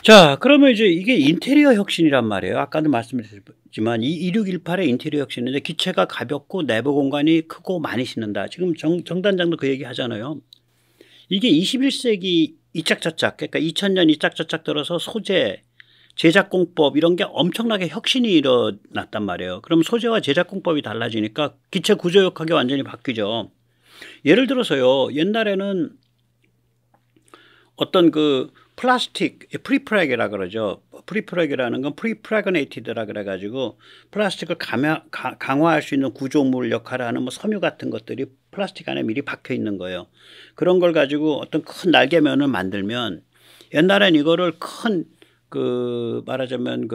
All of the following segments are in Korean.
자, 그러면 이제 이게 인테리어 혁신이란 말이에요. 아까도 말씀드렸지만 이 2618의 인테리어 혁신인데 기체가 가볍고 내부 공간이 크고 많이 싣는다. 지금 정단장도 그 얘기 하잖아요. 이게 21세기 이짝저짝, 그러니까 2000년 이짝저짝 들어서 소재, 제작공법 이런 게 엄청나게 혁신이 일어났단 말이에요. 그럼 소재와 제작공법이 달라지니까 기체 구조역학이 완전히 바뀌죠. 예를 들어서요. 옛날에는 어떤 그 플라스틱, 프리프래그라 그러죠. 프리프래그라는 건 프리프래그네이티드라 그래가지고 플라스틱을 강화할 수 있는 구조물 역할을 하는 뭐 섬유 같은 것들이 플라스틱 안에 미리 박혀 있는 거예요. 그런 걸 가지고 어떤 큰 날개면을 만들면 옛날엔 이거를 큰 그 말하자면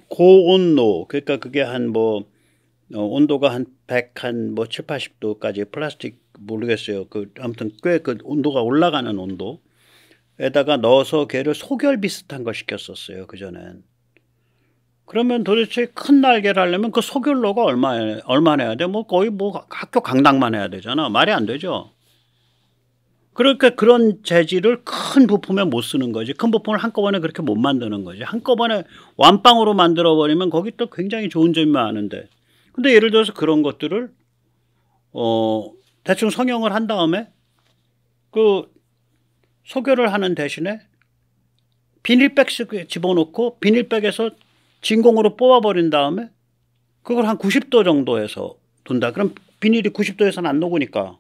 고온로, 그러니까 그게 한 뭐 온도가 한 100, 한 뭐 7, 80도까지 플라스틱 모르겠어요. 아무튼 꽤 그 온도가 올라가는 온도에다가 넣어서 걔를 소결 비슷한 걸 시켰었어요. 그전엔. 그러면 도대체 큰 날개를 하려면 그 소결로가 얼마나 해야 돼? 뭐 거의 뭐 학교 강당만 해야 되잖아. 말이 안 되죠. 그러니까 그런 재질을 큰 부품에 못 쓰는 거지. 큰 부품을 한꺼번에 그렇게 못 만드는 거지. 한꺼번에 완빵으로 만들어 버리면 거기 또 굉장히 좋은 점이 많은데. 근데 예를 들어서 그런 것들을 대충 성형을 한 다음에 그 소결을 하는 대신에 비닐백 집어넣고 비닐백에서 진공으로 뽑아버린 다음에 그걸 한 90도 정도에서 둔다. 그럼 비닐이 90도에서는 안 녹으니까.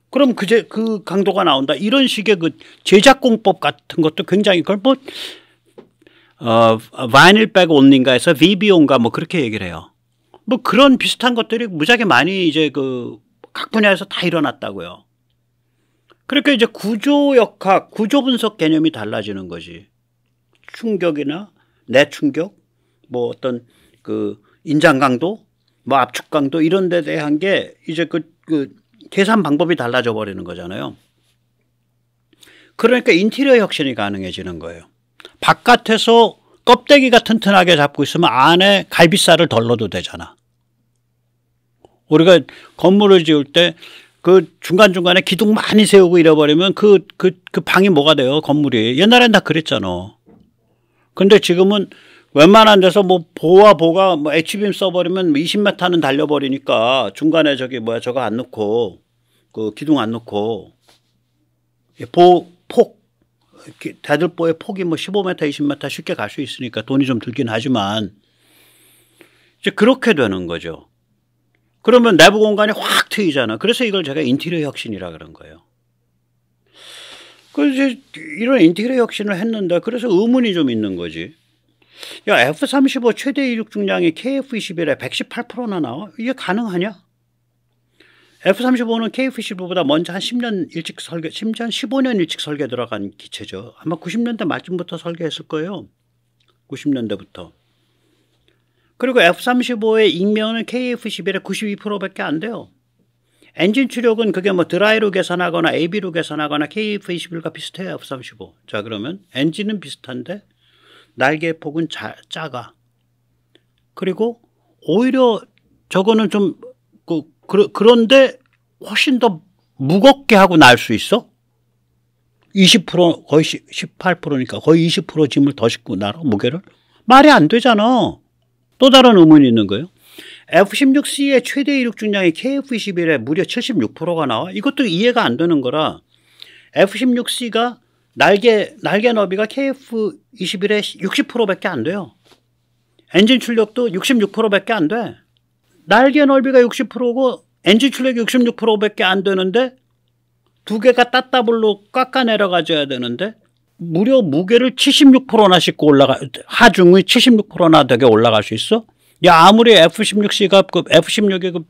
그럼 그 강도가 나온다. 이런 식의 그 제작공법 같은 것도 굉장히 그걸 뭐 바이닐백 온리인가에서 VBO인가 뭐 그렇게 얘기를 해요. 뭐 그런 비슷한 것들이 무지하게 많이 이제 각 분야에서 다 일어났다고요. 그러니까 이제 구조역학, 구조 분석 개념이 달라지는 거지. 충격이나 내충격, 뭐 어떤 그 인장 강도, 뭐 압축 강도 이런 데 대한 게 이제 그 계산 방법이 달라져 버리는 거잖아요. 그러니까 인테리어 혁신이 가능해지는 거예요. 바깥에서 껍데기가 튼튼하게 잡고 있으면 안에 갈비살을 덜 넣어도 되잖아. 우리가 건물을 지을 때 그 중간중간에 기둥 많이 세우고 이래버리면 그 방이 뭐가 돼요? 건물이. 옛날엔 다 그랬잖아. 근데 지금은 웬만한 데서 뭐 보가 뭐 H빔 써버리면 20m는 달려버리니까 중간에 저거 안 넣고 그 기둥 안 넣고 폭 대들보의 폭이 뭐 15m, 20m 쉽게 갈 수 있으니까 돈이 좀 들긴 하지만 이제 그렇게 되는 거죠. 그러면 내부 공간이 확 트이잖아. 그래서 이걸 제가 인테리어 혁신이라 그런 거예요. 그래서 이런 인테리어 혁신을 했는데 그래서 의문이 좀 있는 거지. 야, F-35 최대 이륙 중량이 KF-21에 118%나 나와? 이게 가능하냐? F-35는 KF-25보다 먼저 한 10년 일찍 15년 일찍 설계 들어간 기체죠. 아마 90년대 말쯤부터 설계했을 거예요. 90년대부터. 그리고 F-35의 익명은 KF-11의 92%밖에 안 돼요. 엔진 추력은 그게 뭐 드라이로 계산하거나 AB로 계산하거나 KF-21과 비슷해요. F-35. 자, 그러면 엔진은 비슷한데 날개 폭은 작아. 그리고 오히려 저거는 좀 그런데 훨씬 더 무겁게 하고 날 수 있어? 20% 거의 18%니까 거의 20% 짐을 더 싣고 날아 무게를? 말이 안 되잖아. 또 다른 의문이 있는 거예요. F-16C의 최대 이륙 중량이 KF-21에 무려 76%가 나와? 이것도 이해가 안 되는 거라. F-16C가 날개 너비가 KF-21의 60%밖에 안 돼요. 엔진 출력도 66%밖에 안 돼. 날개 넓이가 60%고 엔진 출력이 66%밖에 안 되는데 두 개가 따따블로 깎아 내려가줘야 되는데 무려 무게를 76%나 싣고 하중이 76%나 되게 올라갈 수 있어? 야, 아무리 F-16C가 F-16에 그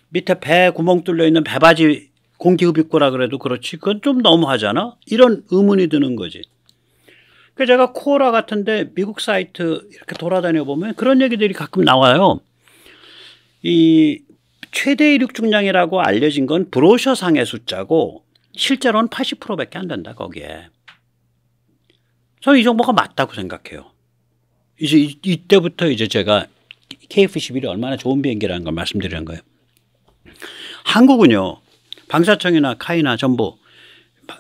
밑에 배 구멍 뚫려 있는 배바지 공기흡입구라 그래도 그렇지. 그건 좀 너무하잖아? 이런 의문이 드는 거지. 그래서 제가 코어라 같은데 미국 사이트 이렇게 돌아다녀 보면 그런 얘기들이 가끔 나와요. 이 최대 이륙 중량이라고 알려진 건 브로셔상의 숫자고 실제로는 80%밖에 안 된다, 거기에. 저는 이 정보가 맞다고 생각해요. 이제 이때부터 이제 제가 KF-11이 얼마나 좋은 비행기라는 걸 말씀드리는 거예요. 한국은요, 방사청이나 카이나 전부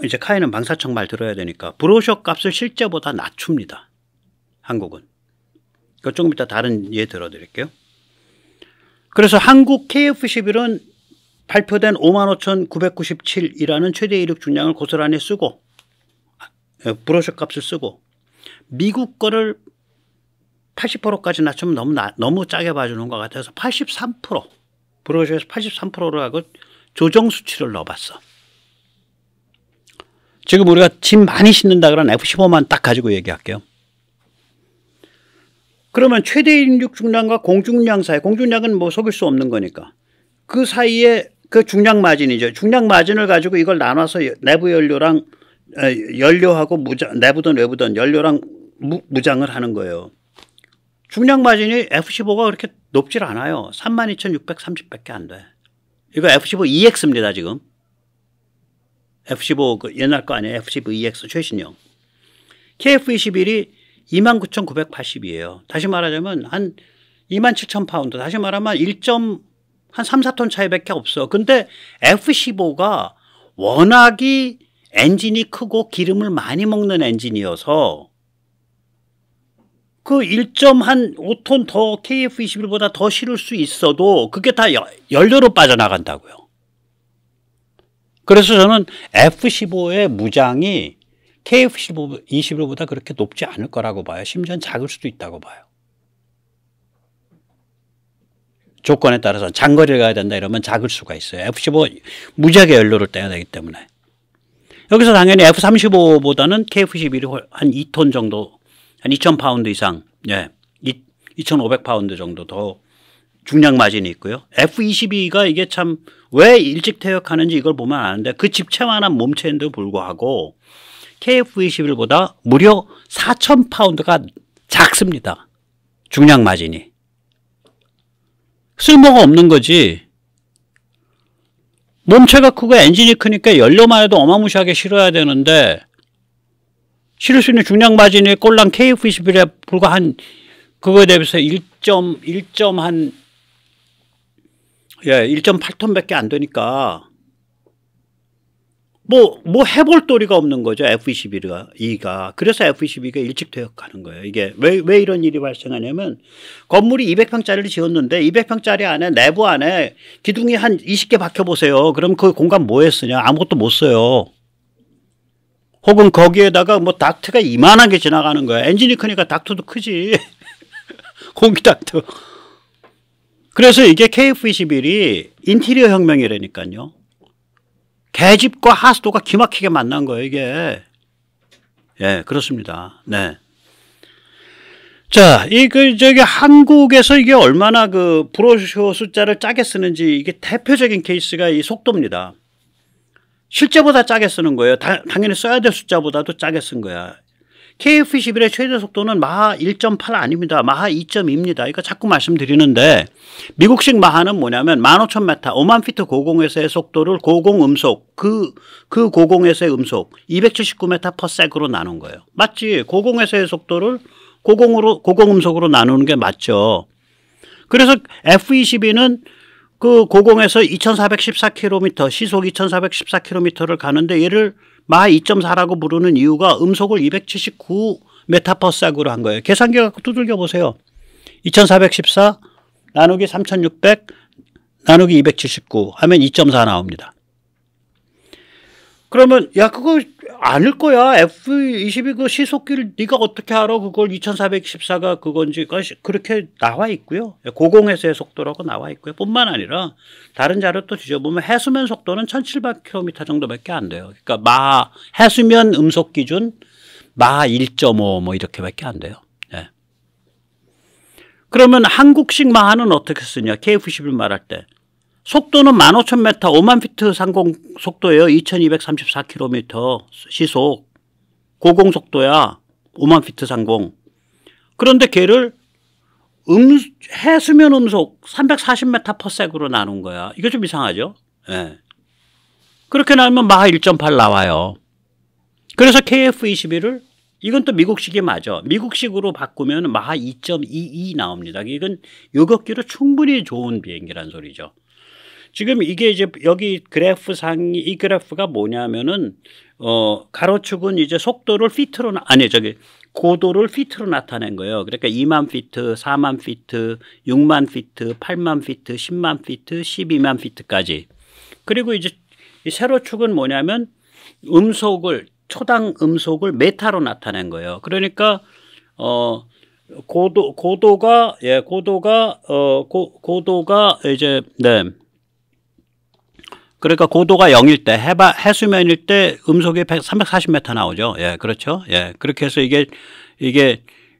이제 카이는 방사청 말 들어야 되니까 브로셔 값을 실제보다 낮춥니다. 한국은. 그 조금 이따 다른 예 들어드릴게요. 그래서 한국 KF11은 발표된 55,997이라는 최대 이륙 중량을 고스란히 쓰고 브로셔 값을 쓰고 미국 거를 80%까지 낮추면 너무 짜게 봐주는 것 같아서 83% 브로셔에서 83%로 하고 조정 수치를 넣어봤어. 지금 우리가 짐 많이 싣는다 그런 F-15만 딱 가지고 얘기할게요. 그러면 최대 이륙 중량과 공중량 사이, 공중량은 뭐 속일 수 없는 거니까 그 사이에 그 중량 마진이죠. 중량 마진을 가지고 이걸 나눠서 내부 연료랑 연료하고 내부든 외부든 연료랑 무장을 하는 거예요. 중량 마진이 F-15가 그렇게 높질 않아요. 32,630밖에 안 돼. 이거 F-15 EX입니다, 지금. F-15 그 옛날 거 아니에요. F-15 EX 최신형. KF-21이 29,980이에요. 다시 말하자면 한 27,000파운드. 다시 말하면 1.한 3, 4톤 차이밖에 없어. 근데 F-15가 워낙이 엔진이 크고 기름을 많이 먹는 엔진이어서 그 1.5톤 더 KF-21보다 더 실을 수 있어도 그게 다 연료로 빠져나간다고요. 그래서 저는 F-15의 무장이 KF-21보다 그렇게 높지 않을 거라고 봐요. 심지어 작을 수도 있다고 봐요. 조건에 따라서 장거리를 가야 된다 이러면 작을 수가 있어요. F-15 무지하게 연료를 떼야 되기 때문에. 여기서 당연히 F-35보다는 KF-21이 한 2톤 정도, 한 2,000파운드 이상, 2,500파운드 정도 더 중량 마진이 있고요. F-22가 이게 참 왜 일찍 퇴역하는지 이걸 보면 아는데 그 집채만한 몸체인데도 불구하고 KF-21보다 무려 4,000파운드가 작습니다. 중량 마진이. 쓸모가 없는 거지. 몸체가 크고 엔진이 크니까 연료만 해도 어마무시하게 실어야 되는데 실을 수 있는 중량 마진이 꼴랑 KF-21에 불과 한 그거에 대비해서 1.8톤밖에 안 되니까 뭐 해볼 도리가 없는 거죠. F-22가. 그래서 F-22가 일찍 퇴역하는 거예요. 이게 왜 이런 일이 발생하냐면 건물이 200평짜리를 지었는데 200평짜리 안에 내부 안에 기둥이 한 20개 박혀보세요. 그럼 그 공간 뭐 했으냐? 아무것도 못 써요. 혹은 거기에다가 뭐 닥트가 이만하게 지나가는 거야. 엔진이 크니까 닥트도 크지. 공기 닥트. 그래서 이게 KF-21이 인테리어 혁명이라니까요. 계집과 하수도가 기막히게 만난 거예요, 이게. 예, 그렇습니다. 네. 자, 한국에서 이게 얼마나 그 브로셔 숫자를 짜게 쓰는지 이게 대표적인 케이스가 이 속도입니다. 실제보다 짜게 쓰는 거예요. 당연히 써야 될 숫자보다도 짜게 쓴 거야. KF-21의 최대 속도는 마하 1.8 아닙니다. 마하 2.2입니다. 이거 자꾸 말씀드리는데 미국식 마하는 뭐냐면 15,000m, 5만 피트 고공에서의 속도를 고공 음속, 그 고공에서의 음속 279m/s로 나눈 거예요. 맞지? 고공에서의 속도를 고공 음속으로 나누는 게 맞죠. 그래서 F-22는 그 고공에서 2,414km, 시속 2,414km를 가는데 얘를 마하 2.4라고 부르는 이유가 음속을 279m/s로 한 거예요. 계산기 갖고 두들겨 보세요. 2,414 나누기 3,600 나누기 279 하면 2.4 나옵니다. 그러면 야 그거 아닐 거야. F-22 그 시속기를 네가 어떻게 알아? 그걸 2,414가 그건지 그렇게 나와 있고요. 고공에서의 속도라고 나와 있고요. 뿐만 아니라 다른 자료 또 뒤져보면 해수면 속도는 1,700km 정도밖에 안 돼요. 그러니까 해수면 음속 기준 마하 1.5 뭐 이렇게밖에 안 돼요. 네. 그러면 한국식 마하는 어떻게 쓰냐? KF-21 말할 때. 속도는 15,000m, 5만 피트 상공 속도예요. 2,234km 시속. 고공 속도야. 5만 피트 상공. 그런데 걔를 해수면 음속 340m/s로 나눈 거야. 이거 좀 이상하죠? 네. 그렇게 나오면 마하 1.8 나와요. 그래서 KF-21을 이건 또 미국식이 맞아. 미국식으로 바꾸면 마하 2.22 나옵니다. 이건 요격기로 충분히 좋은 비행기란 소리죠. 지금 이게 이제 여기 그래프 상이 이 그래프가 뭐냐면은 가로축은 이제 속도를 피트로 아니 저기 고도를 피트로 나타낸 거예요. 그러니까 2만 피트, 4만 피트, 6만 피트, 8만 피트, 10만 피트, 12만 피트까지. 그리고 이제 이 세로축은 뭐냐면 초당 음속을 메타로 나타낸 거예요. 그러니까 고도가 이제 네. 그러니까 고도가 0일 때 해수면일 때 음속이 340m 나오죠. 예, 그렇죠. 예. 그렇게 해서 이게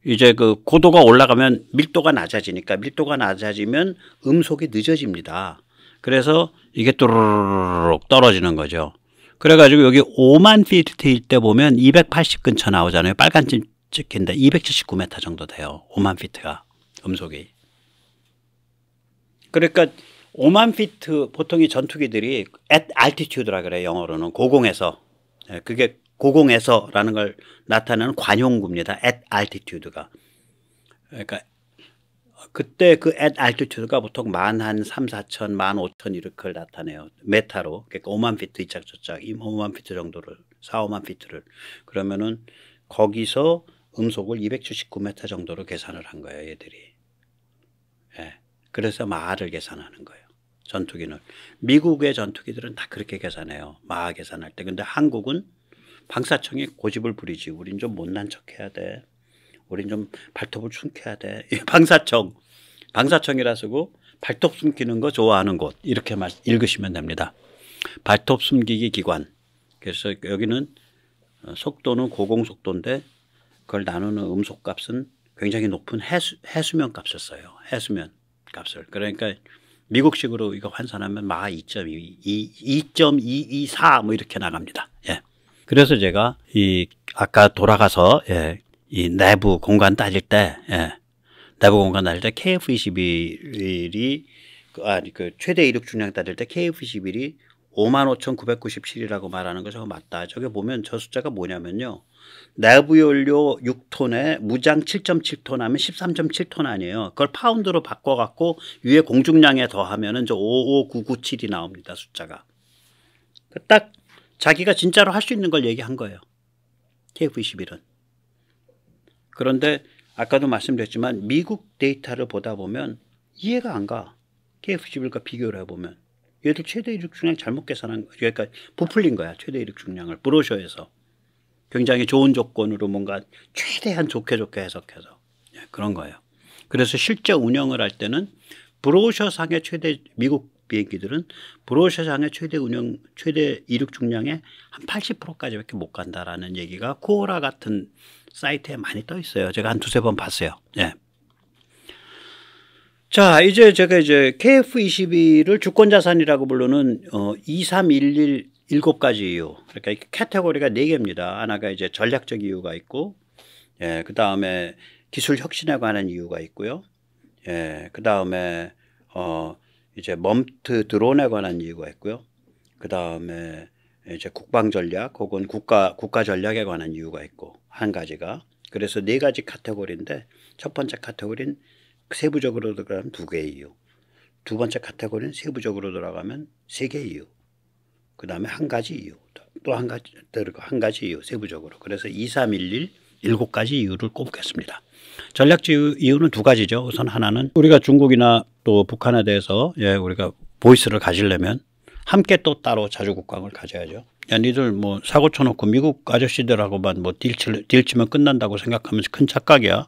이제 그 고도가 올라가면 밀도가 낮아지니까 밀도가 낮아지면 음속이 늦어집니다. 그래서 이게 또르륵 떨어지는 거죠. 그래가지고 여기 5만 피트일 때 보면 280 근처 나오잖아요. 빨간 찍힌데 279m 정도 돼요. 5만 피트가 음속이. 그러니까 5만 피트 보통 이 전투기들이 at altitude라 그래요. 영어로는 고공에서. 그게 고공에서라는 걸 나타내는 관용구입니다. at altitude가. 그러니까 그때 그 at altitude가 보통 한 3, 4천, 15,000 이렇게 나타내요. 메타로. 그러니까 5만 피트 이짝 저짝 5만 피트 정도를 4, 5만 피트를. 그러면은 거기서 음속을 279m 정도로 계산을 한 거예요. 얘들이. 예. 그래서 마하를 계산하는 거예요. 전투기는. 미국의 전투기들은 다 그렇게 계산해요. 마하 계산할 때. 근데 한국은 방사청이 고집을 부리지. 우린 좀 못난 척 해야 돼. 우린 좀 발톱을 숨겨야 돼. 방사청이라 쓰고 발톱 숨기는 거 좋아하는 곳. 이렇게 읽으시면 됩니다. 발톱 숨기기 기관. 그래서 여기는 속도는 고공속도인데 그걸 나누는 음속값은 굉장히 높은 해수면 값을 써요. 해수면 값을. 그러니까 미국식으로 이거 환산하면 마하 2.224 뭐 이렇게 나갑니다. 예. 그래서 제가 아까 돌아가서 이 내부 공간 따질 때 KF-21이 그 최대 이륙 중량 따질 때 KF-21이 55,997이라고 말하는 거 저거 맞다. 저게 보면 저 숫자가 뭐냐면요. 내부 연료 6톤에 무장 7.7톤 하면 13.7톤 아니에요. 그걸 파운드로 바꿔갖고 위에 공중량에 더하면은 저 55997이 나옵니다. 숫자가. 딱 자기가 진짜로 할 수 있는 걸 얘기한 거예요. KF-21은. 그런데 아까도 말씀드렸지만 미국 데이터를 보다 보면 이해가 안 가. KF-21과 비교를 해보면. 얘들 최대 이륙 중량 잘못 계산한 거예요. 그러니까 부풀린 거야. 최대 이륙 중량을. 브로셔에서. 굉장히 좋은 조건으로 뭔가 최대한 좋게 해석해서. 그런 거예요. 그래서 실제 운영을 할 때는 브로셔상의 미국 비행기들은 브로셔상의 최대 이륙 중량의 한 80%까지밖에 못 간다라는 얘기가 코오라 같은 사이트에 많이 떠 있어요. 제가 한 두세 번 봤어요. 예. 자, 제가 KF-21을 주권자산이라고 부르는 2311 7가지 이유. 그러니까 이 카테고리가 4개입니다. 하나가 이제 전략적 이유가 있고, 그 다음에 기술 혁신에 관한 이유가 있고요. 그 다음에 이제 멈트 드론에 관한 이유가 있고요. 그 다음에 이제 국방 전략 혹은 국가 전략에 관한 이유가 있고, 한 가지가. 그래서 4가지 카테고리인데, 첫 번째 카테고리는 세부적으로 들어가면 2개의 이유. 두 번째 카테고리는 세부적으로 들어가면 3개의 이유. 그 다음에 한 가지 이유. 또 한 가지 이유. 세부적으로. 그래서 2, 3, 1, 1, 7가지 이유를 꼽겠습니다. 전략적 이유는 2가지죠. 우선 하나는 우리가 중국이나 또 북한에 대해서 우리가 보이스를 가지려면 함께 또 따로 자주국방을 가져야죠. 야, 니들 뭐 사고 쳐놓고 미국 아저씨들하고만 뭐 딜치면 끝난다고 생각하면서 큰 착각이야.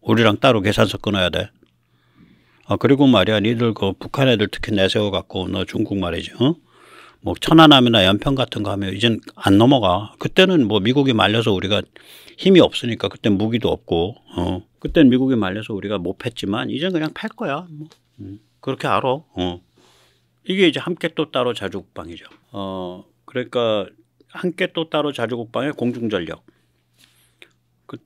우리랑 따로 계산서 끊어야 돼. 그리고 말이야, 니들 그 북한 애들 특히 내세워갖고 너 중국 말이지, 뭐 천안함이나 연평 같은 거 하면 이젠 안 넘어가. 그때는 뭐 미국이 말려서 우리가 힘이 없으니까 그때 무기도 없고, 그때는 미국이 말려서 우리가 못 팼지만 이젠 그냥 팔 거야. 뭐. 그렇게 알아. 이게 이제 함께 또 따로 자주국방이죠. 그러니까 함께 또 따로 자주국방의 공중전력.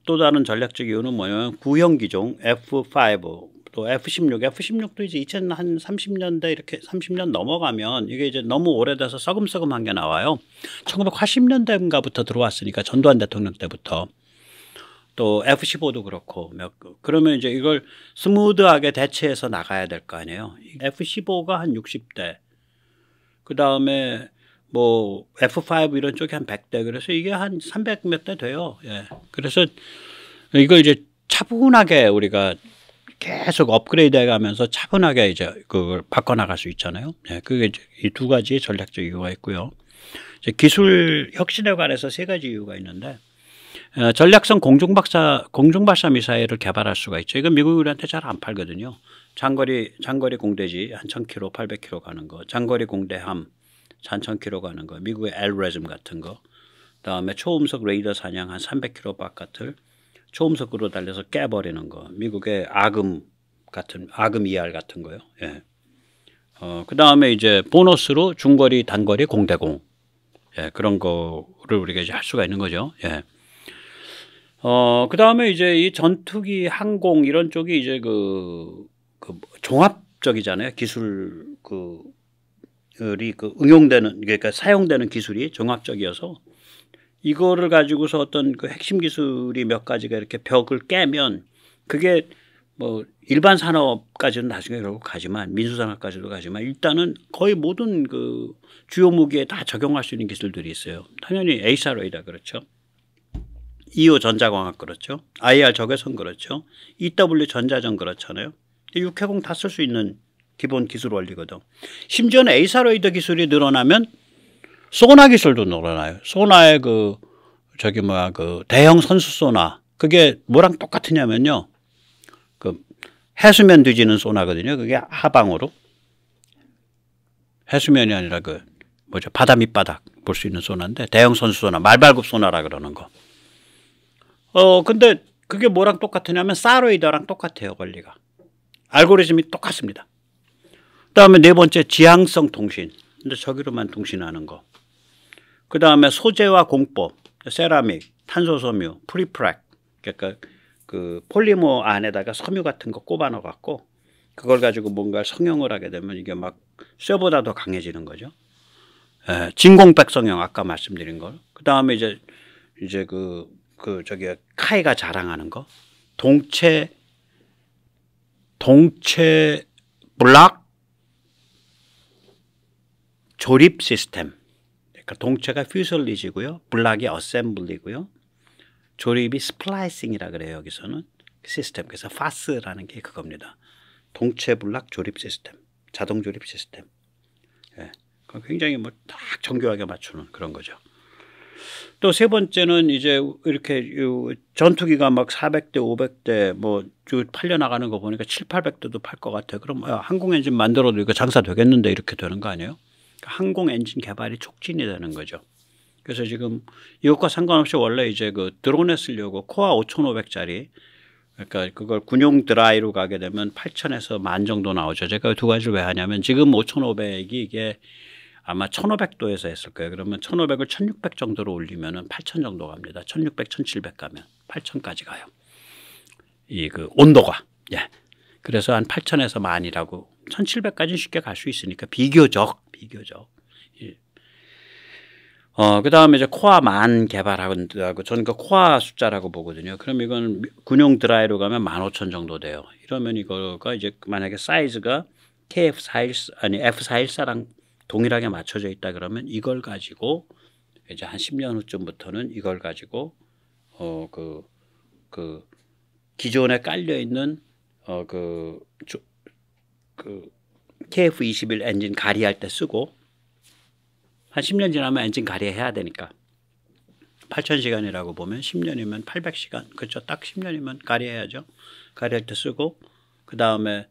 또 다른 전략적 이유는 뭐냐면 구형기종 F5 또 F16도 이제 2030년대 이렇게 30년 넘어가면 이게 이제 너무 오래돼서 썩음썩음한 게 나와요. 1980년대인가부터 들어왔으니까 전두환 대통령 때부터. 또 F15도 그렇고 그러면 이제 이걸 스무드하게 대체해서 나가야 될 거 아니에요. F15가 한 60대 그 다음에 뭐 F5 이런 쪽이 한 100대. 그래서 이게 한 300 몇 대 돼요. 예. 그래서 이걸 이제 차분하게 우리가 계속 업그레이드 해가면서 차분하게 이제 그걸 바꿔나갈 수 있잖아요. 예. 그게 이 두 가지 전략적 이유가 있고요. 이제 기술 혁신에 관해서 세 가지 이유가 있는데, 전략성 공중발사 미사일을 개발할 수가 있죠. 이건 미국이 우리한테 잘 안 팔거든요. 장거리 공대지 한 1000km, 800km 가는 거, 장거리 공대함 한 1000km 가는 거, 미국의 LRASM 같은 거, 그다음에 초음속 레이더 사냥 한 300km 바깥을 초음속으로 달려서 깨버리는 거, 미국의 아금 ER 같은 거요. 예. 그다음에 이제 보너스로 중거리, 단거리 공대공, 예, 그런 거를 우리가 이제 할 수가 있는 거죠. 예. 그다음에 이제 이 전투기, 항공 이런 쪽이 이제 그 종합적이잖아요. 기술 응용되는, 그러니까 사용되는 기술이 종합적이어서 이거를 가지고서 어떤 그 핵심 기술이 몇 가지가 이렇게 벽을 깨면 그게 뭐 일반 산업까지는 나중에 결국 가지만, 민수산업까지도 가지만, 일단은 거의 모든 그 주요 무기에 다 적용할 수 있는 기술들이 있어요. 당연히 ASRO이다 그렇죠. EO 전자광학 그렇죠. IR 적외선 그렇죠. EW 전자전 그렇잖아요. 육해공 다 쓸 수 있는 기본 기술 원리거든. 심지어는 에이사로이드 기술이 늘어나면 소나 기술도 늘어나요. 소나의 그 대형 선수 소나, 그게 뭐랑 똑같으냐면요, 그 해수면 뒤지는 소나거든요. 그게 하방으로, 해수면이 아니라 그 뭐죠, 바다 밑바닥 볼 수 있는 소나인데, 대형 선수 소나, 말발굽 소나라 그러는 거. 근데 그게 뭐랑 똑같으냐면 사로이드랑 똑같아요. 원리가, 알고리즘이 똑같습니다. 그다음에 네 번째, 지향성 통신. 근데 저기로만 통신하는 거. 그다음에 소재와 공법, 세라믹, 탄소 섬유, 프리프랙. 그러니까 그 폴리머 안에다가 섬유 같은 거 꼽아 넣어 갖고 그걸 가지고 뭔가 성형을 하게 되면 이게 막 쇠보다 더 강해지는 거죠. 예, 진공백 성형 아까 말씀드린 걸. 그다음에 이제 저기 카이가 자랑하는 거. 동체 블락 조립 시스템. 그러니까 동체가 퓨즐리지고요, 블락이 어셈블리고요, 조립이 스플라이싱이라 그래요. 여기서는 시스템. 그래서 파스라는 게 그겁니다. 동체 블락 조립 시스템, 자동 조립 시스템. 예, 굉장히 뭐 딱 정교하게 맞추는 그런 거죠. 또 세 번째는 이제 이렇게 전투기가 막 400대, 500대 뭐 팔려 나가는 거 보니까 7, 800대도 팔 것 같아요. 그럼 항공 엔진 만들어도 이거 장사 되겠는데 이렇게 되는 거 아니에요? 항공 엔진 개발이 촉진이 되는 거죠. 그래서 지금 이것과 상관없이 원래 이제 그 드론에 쓰려고 코아 5,500짜리, 그러니까 그걸 군용 드라이로 가게 되면 8,000에서 10,000 정도 나오죠. 제가 두 가지를 왜 하냐면, 지금 5,500이 이게 아마 1,500도에서 했을 거예요. 그러면 1,500을 1,600 정도로 올리면은 8,000 정도 갑니다. 1,600, 1,700 가면 8,000까지 가요. 이 그 온도가. 예. 그래서 한 8,000에서 10,000이라고, 1,700까지 쉽게 갈 수 있으니까 비교적. 예. 그다음에 이제 코아 10,000 개발하고, 저는 그 코아 숫자라고 보거든요. 그럼 이건 군용 드라이로 가면 15,000 정도 돼요. 이러면 이거가 이제 만약에 사이즈가 F414랑 동일하게 맞춰져 있다 그러면 이걸 가지고 이제 한 10년 후쯤부터는 이걸 가지고 기존에 깔려 있는 KF-21 엔진 가리할 때 쓰고, 한 10년 지나면 엔진 가리해야 되니까 8,000시간이라고 보면 10년이면 800시간, 그렇죠? 딱 10년이면 가리해야죠. 가리할 때 쓰고, 그 다음에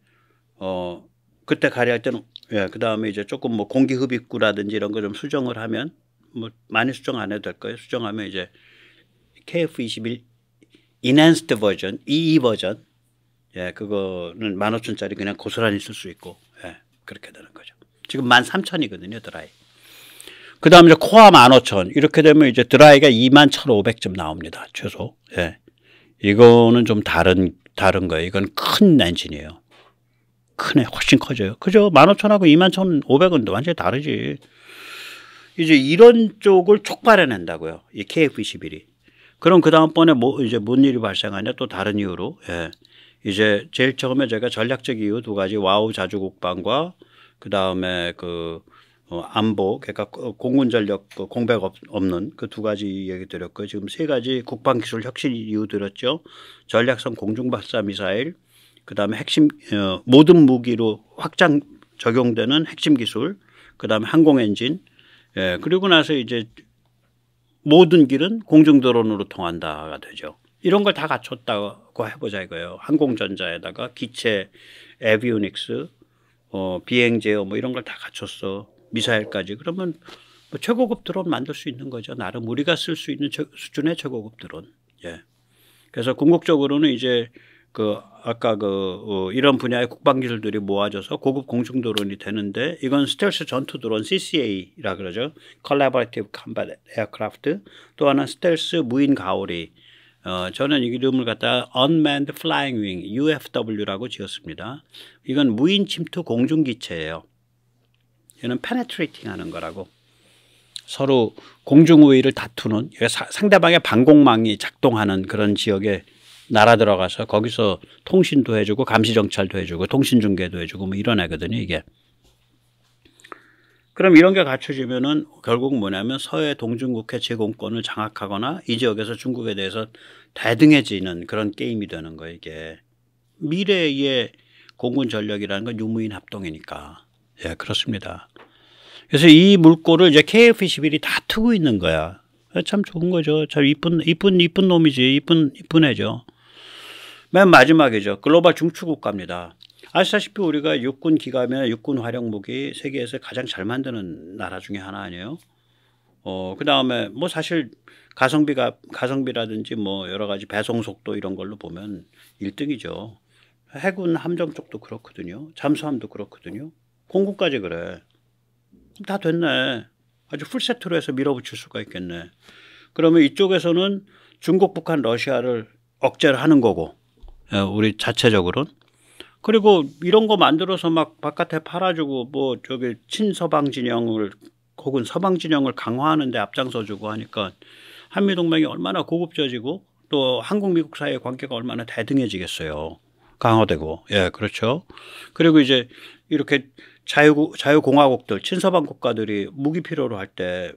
그때 가리할 때는, 예, 그 다음에 이제 조금 뭐 공기 흡입구라든지 이런 거 좀 수정을 하면, 뭐 많이 수정 안 해도 될 거예요. 수정하면 이제 KF-21 Enhanced 버전, EE 버전, 예, 그거는 15,000짜리 그냥 고스란히 쓸 수 있고, 예, 그렇게 되는 거죠. 지금 13,000이거든요, 드라이. 그 다음에 이제 코아 15,000. 이렇게 되면 이제 드라이가 21,500쯤 나옵니다, 최소. 예. 이거는 좀 다른 거예요. 이건 큰 엔진이에요. 훨씬 커져요. 그죠? 15,000하고 21,500은 완전히 다르지. 이제 이런 쪽을 촉발해낸다고요, 이 KF-21이. 그럼 그 다음번에 이제 뭔 일이 발생하냐, 또 다른 이유로. 예. 이제 제일 처음에 제가 전략적 이유 두 가지, 와우 자주국방과 그 다음에 안보, 그러니까 공군 전력 공백 없는 그 두 가지 얘기 드렸고요. 지금 세 가지 국방 기술 혁신 이유 드렸죠. 전략성 공중 발사 미사일, 그다음에 핵심 모든 무기로 확장 적용되는 핵심 기술, 그다음에 항공 엔진, 그리고 나서 이제 모든 길은 공중 드론으로 통한다가 되죠. 이런 걸 다 갖췄다고 해보자 이거예요. 항공전자에다가 기체, 에비오닉스, 비행 제어 뭐 이런 걸 다 갖췄어. 미사일까지. 그러면 뭐 최고급 드론 만들 수 있는 거죠. 나름 우리가 쓸 수 있는 수준의 최고급 드론. 예. 그래서 궁극적으로는 이제 아까 이런 분야의 국방 기술들이 모아져서 고급 공중 드론이 되는데, 이건 스텔스 전투 드론 CCA라 그러죠. Collaborative Combat Aircraft. 또 하나 스텔스 무인 가오리. 저는 이 이름을 갖다 Unmanned Flying Wing UFW라고 지었습니다. 이건 무인 침투 공중 기체예요. 얘는 penetrating 하는 거라고. 서로 공중 우위를 다투는, 상대방의 방공망이 작동하는 그런 지역에 날아 들어가서 거기서 통신도 해주고 감시 정찰도 해주고 통신 중계도 해주고 뭐 이런 애거든요, 이게. 그럼 이런 게 갖춰지면은 결국 뭐냐면 서해 동중국해 제공권을 장악하거나 이 지역에서 중국에 대해서 대등해지는 그런 게임이 되는 거예요, 이게. 미래의 공군 전력이라는 건 유무인 합동이니까. 예, 그렇습니다. 그래서 이 물꼬를 이제 KF-21이 다 트고 있는 거야. 참 좋은 거죠. 참 이쁜 놈이지. 이쁜 애죠. 맨 마지막이죠. 글로벌 중추국가입니다. 아시다시피 우리가 육군 기갑이나 육군 활용 무기 세계에서 가장 잘 만드는 나라 중에 하나 아니에요. 그 다음에 뭐 사실 가성비라든지 뭐 여러 가지 배송 속도 이런 걸로 보면 1등이죠. 해군 함정 쪽도 그렇거든요. 잠수함도 그렇거든요. 공군까지 그래. 다 됐네. 아주 풀세트로 해서 밀어붙일 수가 있겠네. 그러면 이쪽에서는 중국, 북한, 러시아를 억제를 하는 거고, 우리 자체적으로는. 그리고 이런 거 만들어서 막 바깥에 팔아주고 뭐 저기 친서방 진영을 혹은 서방 진영을 강화하는 데 앞장서주고 하니까 한미동맹이 얼마나 고급져지고 또 한국 미국 사이의 관계가 얼마나 대등해지겠어요. 강화되고. 예, 그렇죠. 그리고 이제 이렇게 자유공화국들, 친서방 국가들이 무기 필요로 할 때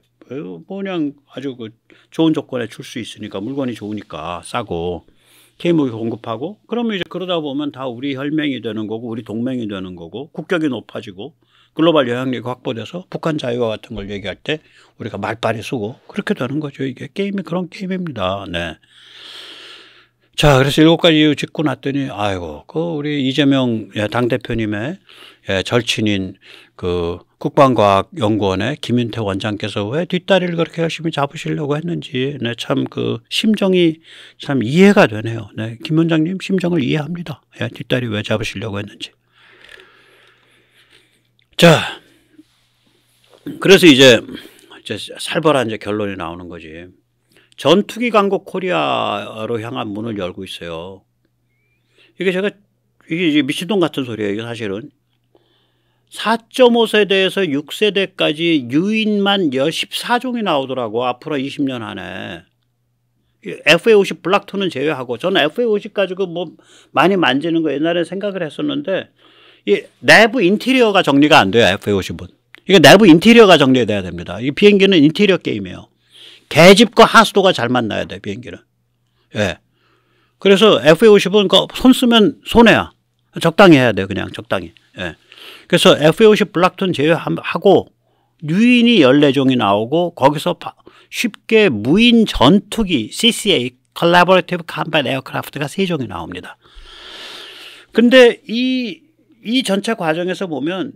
그냥 아주 좋은 조건에 줄 수 있으니까, 물건이 좋으니까 싸고 K무기 공급하고, 그러면 이제 그러다 보면 다 우리 혈맹이 되는 거고 우리 동맹이 되는 거고 국격이 높아지고 글로벌 영향력이 확보돼서 북한 자유화 같은 걸 얘기할 때 우리가 말빨이 쓰고 그렇게 되는 거죠. 이게 게임이 그런 게임입니다. 네. 자, 그래서 7가지 이유 짚고 났더니, 아이고, 우리 이재명 당대표님의 절친인 국방과학연구원의 김윤태 원장께서 왜 뒷다리를 그렇게 열심히 잡으시려고 했는지, 네, 참 심정이 참 이해가 되네요. 네, 김 원장님 심정을 이해합니다. 뒷다리 왜 잡으시려고 했는지. 자, 그래서 이제 살벌한 결론이 나오는 거지. 전투기 강국 코리아로 향한 문을 열고 있어요. 이게 이게 미친놈 같은 소리예요. 이게 사실은 4.5세대에서 6세대까지 유인만 14종이 나오더라고. 앞으로 20년 안에. FA-50 블락2는 제외하고. 저는 FA-50 가지고 뭐 많이 만지는 거 옛날에 생각을 했었는데, 이 내부 인테리어가 정리가 안 돼요. FA-50은. 이게 내부 인테리어가 정리돼야 됩니다. 이 비행기는 인테리어 게임이에요. 계집과 하수도가 잘 만나야 돼, 비행기는. 예. 그래서 FA-50은 손 쓰면 손해야. 적당히 해야 돼, 그냥 적당히. 예. 그래서 FA-50 블락2는 제외하고 유인이 14종이 나오고 거기서 쉽게 무인 전투기 CCA Collaborative Combat Aircraft가 3종이 나옵니다. 근데 이 전체 과정에서 보면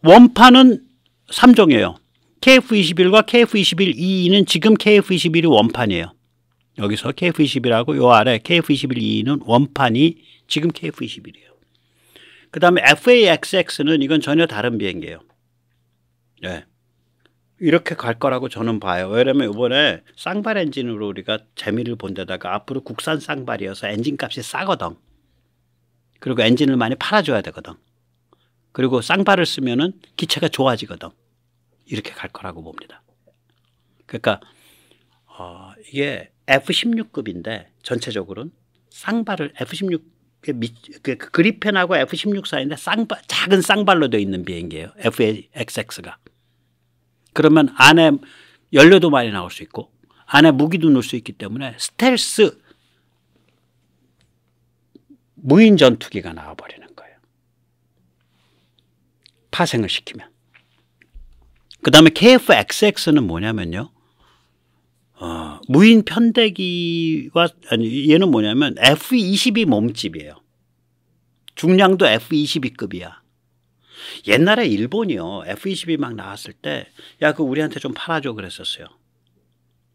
원판은 3종이에요. KF-21과 KF-21EE는 지금 KF-21이 원판이에요. 여기서 KF-21하고 요 아래 KF-21EE는 원판이 지금 KF-21이에요. 그 다음에 FA-XX는 이건 전혀 다른 비행기예요. 네. 이렇게 갈 거라고 저는 봐요. 왜냐면 이번에 쌍발 엔진으로 우리가 재미를 본 데다가 앞으로 국산 쌍발이어서 엔진 값이 싸거든. 그리고 엔진을 많이 팔아줘야 되거든. 그리고 쌍발을 쓰면은 기체가 좋아지거든. 이렇게 갈 거라고 봅니다. 그러니까 이게 F-16급인데 전체적으로는 쌍발을 F-16 그 그리펜하고 F-16 사이인데 작은 쌍발로 되어 있는 비행기예요. FA-XX가. 그러면 안에 연료도 많이 나올 수 있고 안에 무기도 넣을 수 있기 때문에 스텔스 무인 전투기가 나와버리는 거예요. 파생을 시키면. 그 다음에 KF-XX는 뭐냐면요. 무인 편대기와 아니 얘는 뭐냐면 F-22 몸집이에요. 중량도 F-22급이야. 옛날에 일본이요. F-22 막 나왔을 때 야, 그 우리한테 좀 팔아줘 그랬었어요.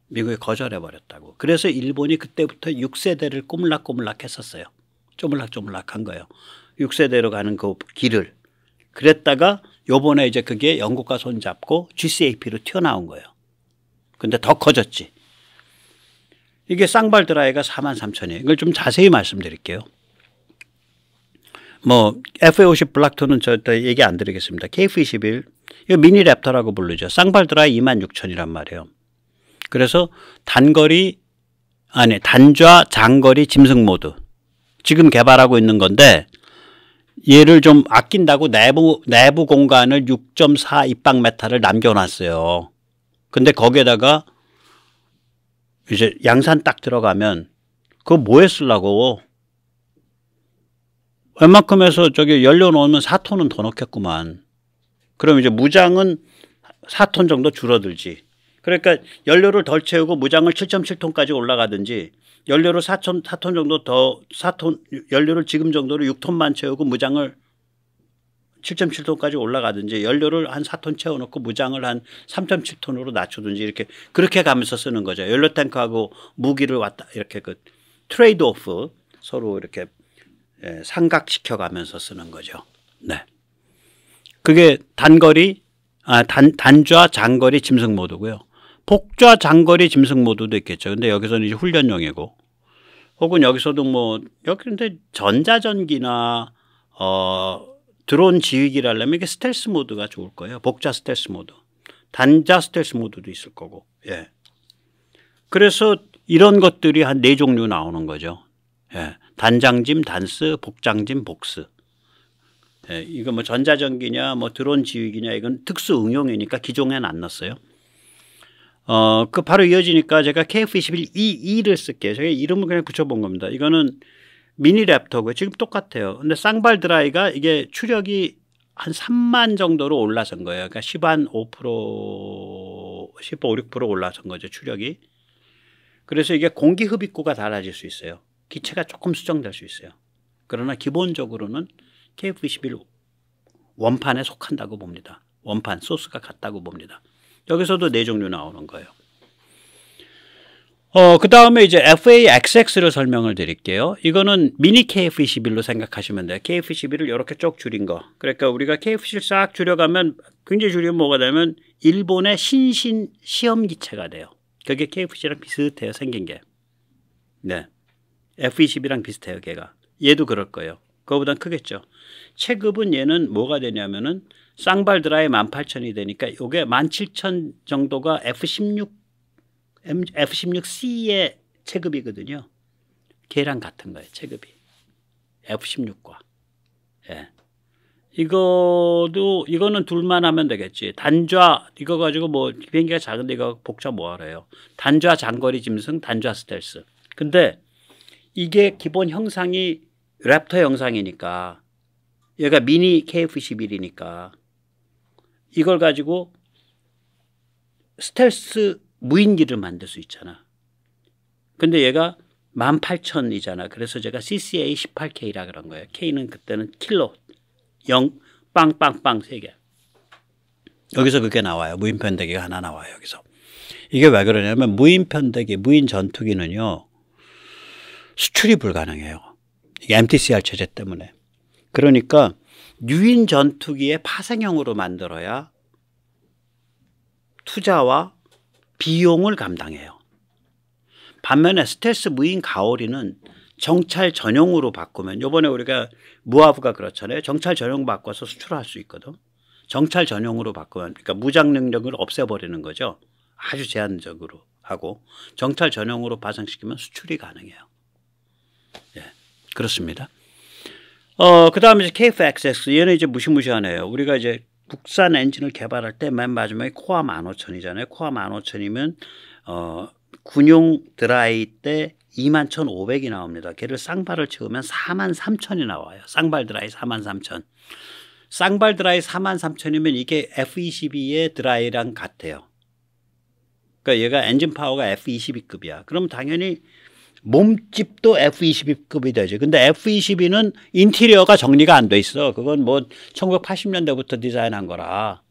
미국이 거절해버렸다고. 그래서 일본이 그때부터 6세대를 꼬물락꼬물락 했었어요. 쪼물락쪼물락한 거예요. 6세대로 가는 그 길을. 그랬다가 요번에 이제 그게 영국과 손잡고 GCAP로 튀어나온 거예요. 근데 더 커졌지. 이게 쌍발 드라이가 43,000이에요. 이걸 좀 자세히 말씀드릴게요. 뭐 FA-50 블락2는 저 얘기 안 드리겠습니다. KF-21 이거 미니 랩터라고 부르죠. 쌍발 드라이 26,000이란 말이에요. 그래서 단좌 장거리 짐승 모드 지금 개발하고 있는 건데 얘를 좀 아낀다고 내부 공간을 6.4 입방메타를 남겨놨어요. 근데 거기에다가 이제 양산 딱 들어가면 그거 뭐에 쓰려고? 웬만큼에서 저기 연료 넣으면 4톤은 더 넣겠구만. 그럼 이제 무장은 4톤 정도 줄어들지. 그러니까 연료를 덜 채우고 무장을 7.7톤까지 올라가든지 연료를 4톤 정도 더 4톤 연료를 지금 정도로 6톤만 채우고 무장을 7.7톤까지 올라가든지 연료를 한 4톤 채워놓고 무장을 한 3.7톤으로 낮추든지 이렇게 그렇게 가면서 쓰는 거죠. 연료 탱크하고 무기를 왔다 이렇게 그 트레이드 오프 서로 이렇게 상각시켜 가면서 쓰는 거죠. 네. 그게 단좌 장거리 짐승 모드고요. 복좌 장거리 짐승 모드도 있겠죠. 근데 여기서는 이제 훈련용이고 혹은 여기서도 뭐 여기 근데 전자전기나 드론 지휘기를 하려면 이게 스텔스 모드가 좋을 거예요. 복좌 스텔스 모드. 단좌 스텔스 모드도 있을 거고. 예. 그래서 이런 것들이 한 4종류 나오는 거죠. 예. 단장짐, 단스, 복장짐, 복스. 예. 이거 뭐 전자전기냐 뭐 드론 지휘기냐 이건 특수 응용이니까 기종에는 안 넣었어요. 그 바로 이어지니까 제가 KF-21EE를 쓸게요. 제가 이름을 그냥 붙여본 겁니다. 이거는 미니 랩터고요. 지금 똑같아요. 근데 쌍발 드라이가 이게 추력이 한 3만 정도로 올라선 거예요. 그러니까 15, 6% 올라선 거죠. 추력이. 그래서 이게 공기 흡입구가 달라질 수 있어요. 기체가 조금 수정될 수 있어요. 그러나 기본적으로는 KF-21 원판에 속한다고 봅니다. 원판 소스가 같다고 봅니다. 여기서도 4종류 나오는 거예요. 그 다음에 이제 FA-XX를 설명을 드릴게요. 이거는 미니 KF-21로 생각하시면 돼요. KF-21을 이렇게 쭉 줄인 거. 그러니까 우리가 KF-21 싹 줄여가면 굉장히 줄이면 뭐가 되면 일본의 신신 시험 기체가 돼요. 그게 KF-21랑 비슷해요. 생긴 게. 네. F-22랑 비슷해요. 걔가. 얘도 그럴 거예요. 그거보단 크겠죠. 체급은 얘는 뭐가 되냐면은 쌍발 드라이 18,000이 되니까 이게 17,000 정도가 F-16C의 체급이거든요. 걔랑 같은 거예요. 체급이. F-16과. 예. 이거는 둘만 하면 되겠지. 단좌 이거 가지고 뭐 비행기가 작은데 이거 복잡 뭐하래요. 단좌 장거리 짐승, 단좌 스텔스. 근데 이게 기본 형상이 랩터 형상이니까 얘가 미니 KF-21이니까 이걸 가지고 스텔스 무인기를 만들 수 있잖아. 근데 얘가 18,000이잖아. 그래서 제가 CCA 18K라 그런 거예요. K는 그때는 킬로 0 빵빵빵 3개. 여기서 그게 나와요. 무인 편대기가 하나 나와요. 여기서. 이게 왜 그러냐면 무인 편대기, 무인 전투기는요. 수출이 불가능해요. 이게 MTCR 체제 때문에. 그러니까 유인 전투기의 파생형으로 만들어야 투자와 비용을 감당해요. 반면에 스텔스 무인 가오리는 정찰 전용으로 바꾸면 요번에 우리가 무아브가 그렇잖아요. 정찰 전용 바꿔서 수출할 수 있거든. 정찰 전용으로 바꾸면 그러니까 무장 능력을 없애버리는 거죠. 아주 제한적으로 하고 정찰 전용으로 파생시키면 수출이 가능해요. 예, 그렇습니다. 그다음에 이제 KF-XX 얘는 이제 무시무시하네요. 우리가 이제 국산 엔진을 개발할 때 맨 마지막에 코아 15,000이잖아요. 코아 15,000이면 군용 드라이 때 21,500이 나옵니다. 걔를 쌍발을 채우면 43,000이 나와요. 쌍발 드라이 43,000. 쌍발 드라이 43,000이면 이게 F22의 드라이랑 같아요. 그러니까 얘가 엔진 파워가 F22급이야. 그럼 당연히 몸집도 F22급이 되죠. 근데 F22는 인테리어가 정리가 안 돼 있어. 그건 뭐 1980년대부터 디자인한 거라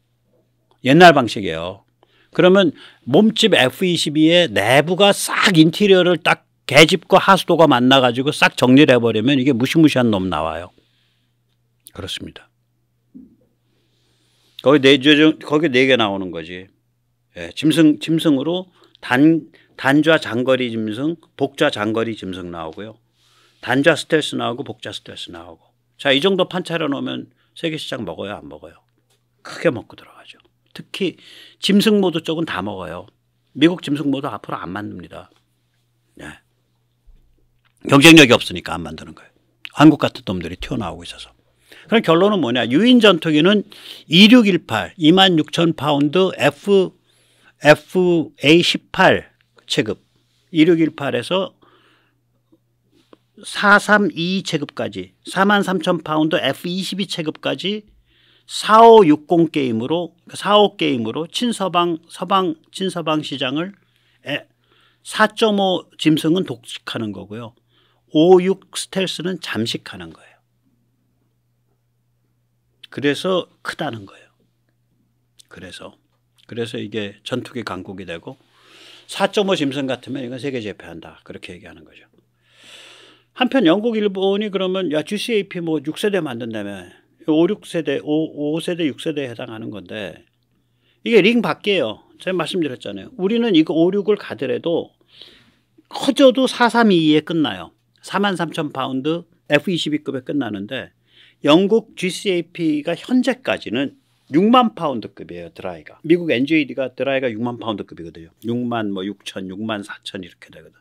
옛날 방식이에요. 그러면 몸집 F22의 내부가 싹 인테리어를 딱 계집과 하수도가 만나가지고 싹 정리를 해버리면 이게 무시무시한 놈 나와요. 그렇습니다. 거기 네 개 나오는 거지. 예, 짐승으로 단좌 장거리 짐승, 복좌 장거리 짐승 나오고요. 단좌 스텔스 나오고 복좌 스텔스 나오고. 자, 이 정도 판차려 놓으면 세계 시장 먹어요, 안 먹어요? 크게 먹고 들어가죠. 특히 짐승 모드 쪽은 다 먹어요. 미국 짐승 모드 앞으로 안 만듭니다. 네. 경쟁력이 없으니까 안 만드는 거예요. 한국 같은 놈들이 튀어나오고 있어서. 그럼 결론은 뭐냐? 유인 전투기는 2618, 26,000파운드 FA18 체급, 2618에서 432 체급까지, 43,000파운드 F22 체급까지 4560 게임으로, 45 게임으로 친서방 시장을 4.5 짐승은 독식하는 거고요. 56 스텔스는 잠식하는 거예요. 그래서 크다는 거예요. 그래서 이게 전투기 강국이 되고 4.5 짐승 같으면 이건 세계 제패한다. 그렇게 얘기하는 거죠. 한편 영국, 일본이 그러면 야 GCAP 뭐 6세대 만든다며 5세대 6세대에 해당하는 건데 이게 링 밖이에요. 제가 말씀드렸잖아요. 우리는 이거 5, 6을 가더라도 커져도 4322에 끝나요. 43,000파운드 F22급에 끝나는데 영국 GCAP가 현재까지는 6만 파운드급이에요. 드라이가. 미국 NJD가 드라이가 6만 파운드급이거든요. 6만 뭐 6천, 6만 4천 이렇게 되거든.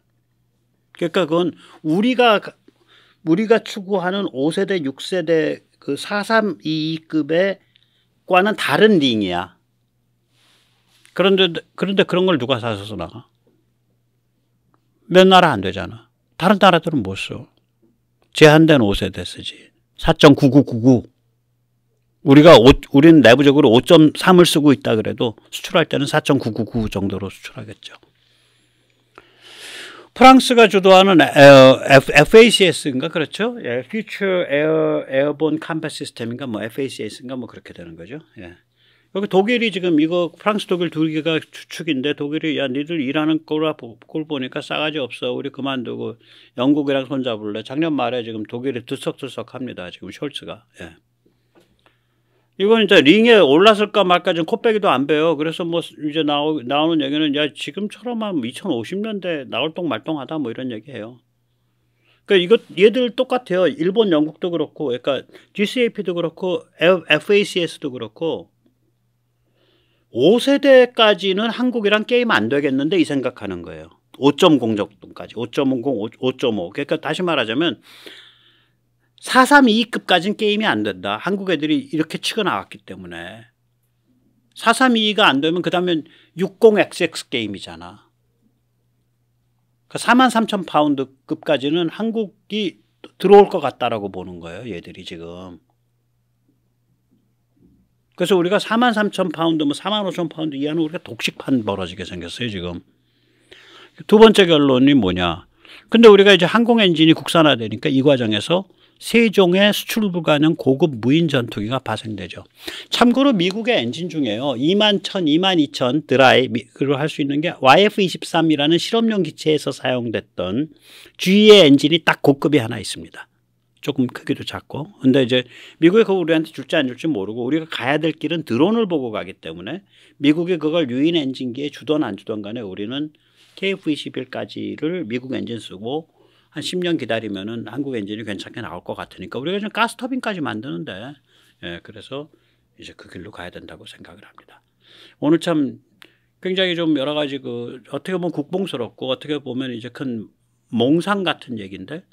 그러니까 그건 우리가 추구하는 5세대, 6세대 그 4322급의 과는 다른 링이야. 그런데 그런 걸 누가 사서 나가? 몇 나라 안 되잖아. 다른 나라들은 못 써. 제한된 5세대 쓰지. 4.9999. 우리는 내부적으로 5.3을 쓰고 있다 그래도 수출할 때는 4.999 정도로 수출하겠죠. 프랑스가 주도하는 FACS인가 그렇죠? 예, Future Airborne Combat System인가 뭐 FACS인가 뭐 그렇게 되는 거죠. 예. 여기 독일이 지금 이거 프랑스 독일 두 개가 주축인데 독일이 야 니들 일하는 꼴 보니까 싸가지 없어. 우리 그만두고 영국이랑 손잡을래. 작년 말에 지금 독일이 들썩들썩합니다. 지금 숄츠가. 예. 이건 이제 링에 올랐을까 말까 좀 코빼기도 안 배요. 그래서 뭐 이제 나오는 얘기는 야 지금처럼 한 2050년대 나올 똥말똥하다 뭐 이런 얘기해요. 그러니까 얘들 똑같아요. 일본, 영국도 그렇고, 그러니까 GCAP도 그렇고, FACS도 그렇고. 5세대까지는 한국이랑 게임 안 되겠는데 이 생각하는 거예요. 5.0 정도까지. 5.00, 5.5. 그러니까 다시 말하자면 4322급까지는 게임이 안 된다. 한국 애들이 이렇게 치고 나왔기 때문에. 4322가 안 되면 그 다음엔 60XX 게임이잖아. 그러니까 43,000파운드급까지는 한국이 들어올 것 같다라고 보는 거예요. 얘들이 지금. 그래서 우리가 43,000파운드, 뭐 45,000파운드 이하는 우리가 독식판 벌어지게 생겼어요, 지금. 두 번째 결론이 뭐냐. 근데 우리가 이제 항공 엔진이 국산화되니까 이 과정에서 세종의 수출 불가능 고급 무인 전투기가 발생되죠. 참고로 미국의 엔진 중에요. 21,000, 22,000 드라이로 할 수 있는 게 YF-23이라는 실험용 기체에서 사용됐던 GE의 엔진이 딱 고급이 하나 있습니다. 조금 크기도 작고. 근데 이제 미국이 그거 우리한테 줄지 안 줄지 모르고 우리가 가야 될 길은 드론을 보고 가기 때문에 미국이 그걸 유인 엔진기에 주든 안 주든 간에 우리는 KF-21까지를 미국 엔진 쓰고 한 10년 기다리면은 한국 엔진이 괜찮게 나올 것 같으니까 우리가 지금 가스터빈까지 만드는데 예, 그래서 이제 그 길로 가야 된다고 생각을 합니다. 오늘 참 굉장히 좀 여러 가지 어떻게 보면 국뽕스럽고 어떻게 보면 이제 큰 몽상 같은 얘기인데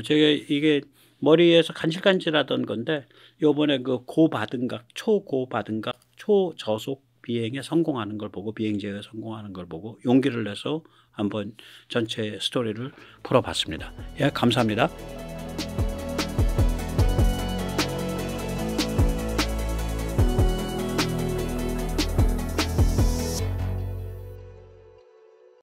제가 이게 머리에서 간질간질하던 건데 요번에 그 고바등각, 초고바등각, 초저속 비행에 성공하는 걸 보고, 비행 제어에 성공하는 걸 보고 용기를 내서 한번 전체 스토리를 풀어봤습니다. 예, 감사합니다.